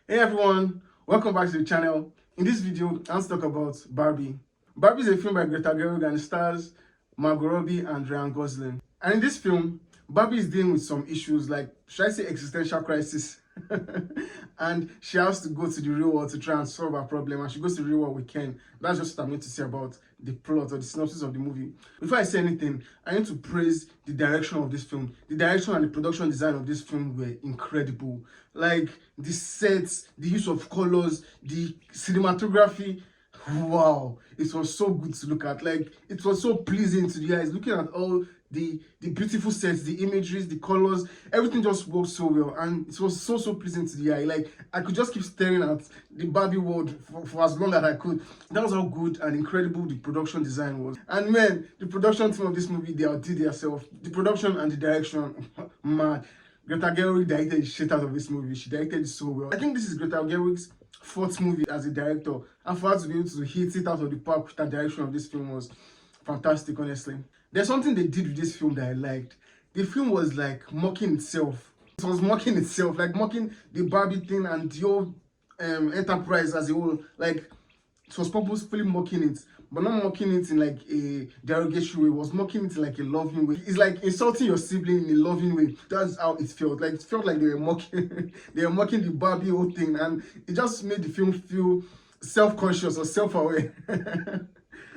Hey everyone, welcome back to the channel. In this video, I want to talk about Barbie. Barbie is a film by Greta Gerwig and stars Margot Robbie and Ryan Gosling. And in this film, Barbie is dealing with some issues like, should I say existential crisis? And she has to go to the real world to try and solve her problem, and she goes to the real world with Ken. That's just what I'm going to say about the plot or the synopsis of the movie. Before I say anything, I need to praise the direction of this film. The direction and the production design of this film were incredible. Like the sets, the use of colors, the cinematography. Wow, it was so good to look at. Like it was so pleasing to the eyes. Looking at all the beautiful sets, the images, the colors, everything just worked so well, and it was so pleasing to the eye. Like I could just keep staring at the Barbie world for as long as I could. That was how good and incredible the production design was. And man, the production team of this movie, they outdid themselves. The production and the direction, man. Greta Gerwig directed the shit out of this movie. She directed it so well. I think this is Greta Gerwig's fourth movie as a director, and for her to be able to hit it out of the park with the direction of this film was fantastic, honestly. There's something they did with this film that I liked. The film was like mocking itself. It was mocking itself, like mocking the Barbie thing and the whole enterprise as a whole. Like it was purposefully mocking it, but not mocking it in like a derogatory way. It was mocking it in like a loving way. It's like insulting your sibling in a loving way. That's how it felt. Like it felt like they were mocking they were mocking the Barbie whole thing, and it just made the film feel self-conscious or self-aware.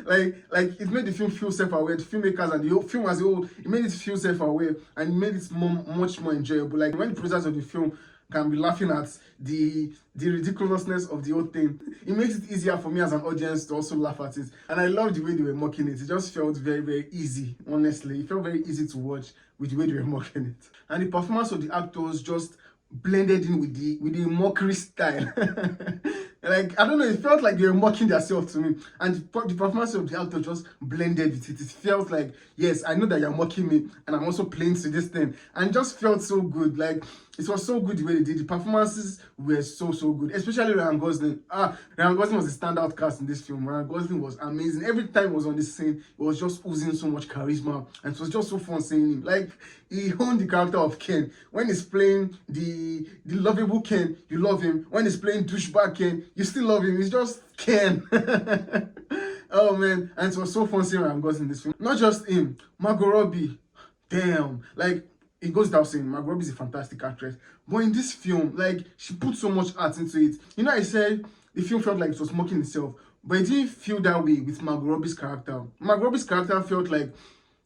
like it made the film feel self-aware. The filmmakers and the whole film as a whole, it made it feel self-aware, and it made it much more enjoyable. Like when the producers of the film can be laughing at the ridiculousness of the whole thing, it makes it easier for me as an audience to also laugh at it. And I love the way they were mocking it. It just felt very easy, honestly. It felt very easy to watch with the way they were mocking it. And the performance of the actors just blended in with the mockery style. Like I don't know, it felt like they were mocking themselves to me, and the performance of the actor just blended with it. It felt like, yes, I know that you're mocking me, and I'm also playing to this thing, and it just felt so good. Like it was so good the way they did. The performances were so good, especially Ryan Gosling. Ryan Gosling was a standout cast in this film. Ryan Gosling was amazing. Every time he was on this scene, it was just oozing so much charisma, and it was just so fun seeing him. Like he honed the character of Ken. When he's playing the lovable Ken, you love him. When he's playing douchebag Ken, you still love him. He's just Ken. Oh man, and it was so fun seeing Ryan Gosling in this film. Not just him, Margot Robbie. Damn, like it goes without saying, Margot Robbie is a fantastic actress. But in this film, like she put so much art into it. You know, I said the film felt like it was mocking itself, but it didn't feel that way with Margot Robbie's character. Margot Robbie's character felt like,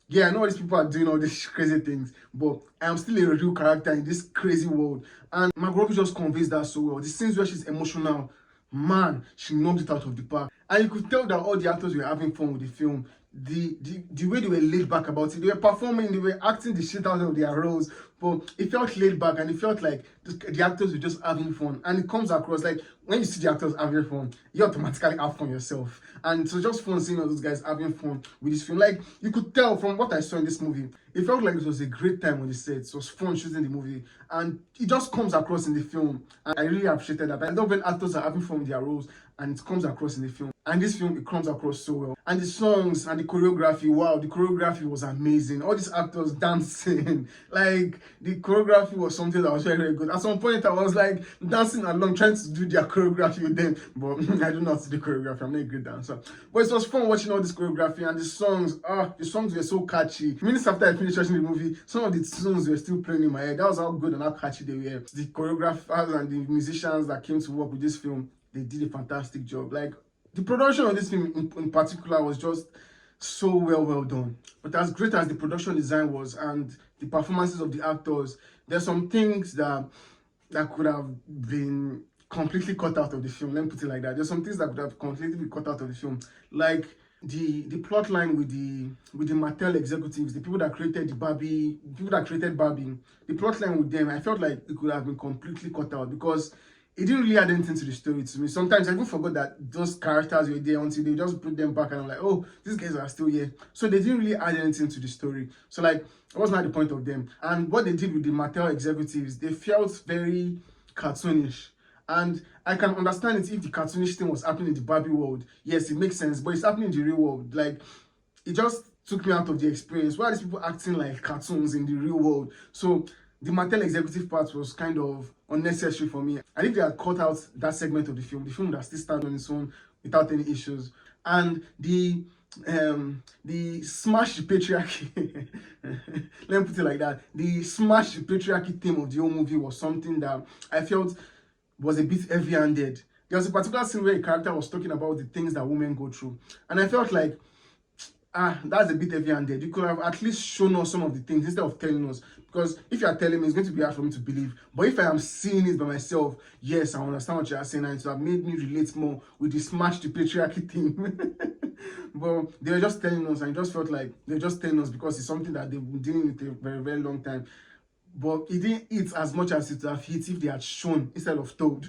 yeah, I know all these people are doing all these crazy things, but I am still a real character in this crazy world. And Margot Robbie just conveys that so well. The scenes where she's emotional, man, she knocked it out of the park. And you could tell that all the actors were having fun with the film. The way they were laid back about it, they were performing, they were acting the shit out of their roles, but it felt laid back, and it felt like the actors were just having fun. And it comes across like when you see the actors having fun, you automatically have fun yourself. And so just fun seeing all those guys having fun with this film. Like you could tell from what I saw in this movie, it felt like it was a great time on the set. It was fun shooting the movie, and it just comes across in the film. And I really appreciated that. I love when actors are having fun with their roles and it comes across in the film. And this film, it comes across so well. And the songs and the choreography, wow, the choreography was amazing. All these actors dancing, like the choreography was something that was very good. At some point, I was like dancing along, trying to do their choreography with them, but I do not do the choreography. I'm not a good dancer. But it was fun watching all this choreography, and the songs were so catchy. Minutes after I finished watching the movie, some of the tunes were still playing in my head. That was how good and how catchy they were. The choreographers and the musicians that came to work with this film, they did a fantastic job. Like the production of this film in particular was just so well done. But as great as the production design was and the performances of the actors, there's some things that could have been completely cut out of the film. Let me put it like that. There's some things that could have completely been cut out of the film, like the plot line with the Mattel executives, the people that created Barbie, the plot line with them. I felt like it could have been completely cut out because it didn't really add anything to the story to me. Sometimes I even forgot that those characters were there until they just put them back, and I'm like, oh, these guys are still here. So they didn't really add anything to the story. So like, it was not the point of them. And what they did with the Mattel executives, they felt very cartoonish. And I can understand it if the cartoonish thing was happening in the Barbie world. Yes, it makes sense, but it's happening in the real world. Like, it just took me out of the experience. Why are these people acting like cartoons in the real world? So the Mattel executive part was kind of unnecessary for me. And if they had cut out that segment of the film would have still started on its own without any issues. And the smash the patriarchy let me put it like that, the smash the patriarchy theme of the whole movie was something that I felt was a bit heavy-handed. There was a particular scene where a character was talking about the things that women go through, and I felt like, that's a bit heavy-handed. You could have at least shown us some of the things instead of telling us. Because if you are telling me, it's going to be hard for me to believe. But if I am seeing it by myself, yes, I understand what you are saying, and it would have made me relate more with the smash the patriarchy thing. But they were just telling us, and it just felt like they were just telling us because it's something that they've been dealing with a very, very long time. But it didn't hit as much as it would have hit if they had shown instead of told.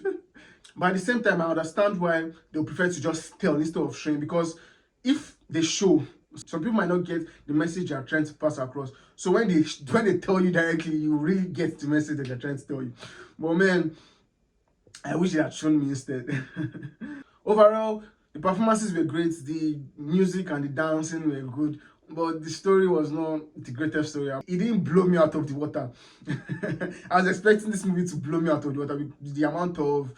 But at the same time, I understand why they'll prefer to just tell instead of showing, because if they show, some people might not get the message you're trying to pass across. So when they tell you directly, you really get the message that they're trying to tell you. But man, I wish they had shown me instead. Overall, the performances were great, the music and the dancing were good, but the story was not the greatest story. It didn't blow me out of the water. I was expecting this movie to blow me out of the water with the amount of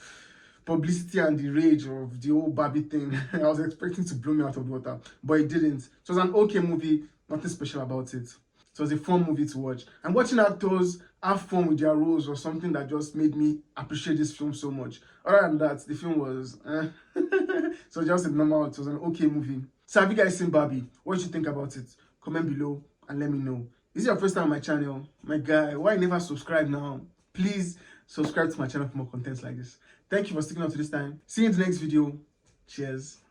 publicity and the rage of the whole Barbie thing. I was expecting to blow me out of the water, but it didn't. It was an okay movie, nothing special about it. It was a fun movie to watch. And watching actors have fun with their roles was something that just made me appreciate this film so much. Other than that, the film was so just a normal, it was an okay movie. So have you guys seen Barbie? What did you think about it? Comment below and let me know. Is it your first time on my channel? My guy, why you never subscribe now? Please subscribe to my channel for more content like this. Thank you for sticking out to this time. See you in the next video. Cheers.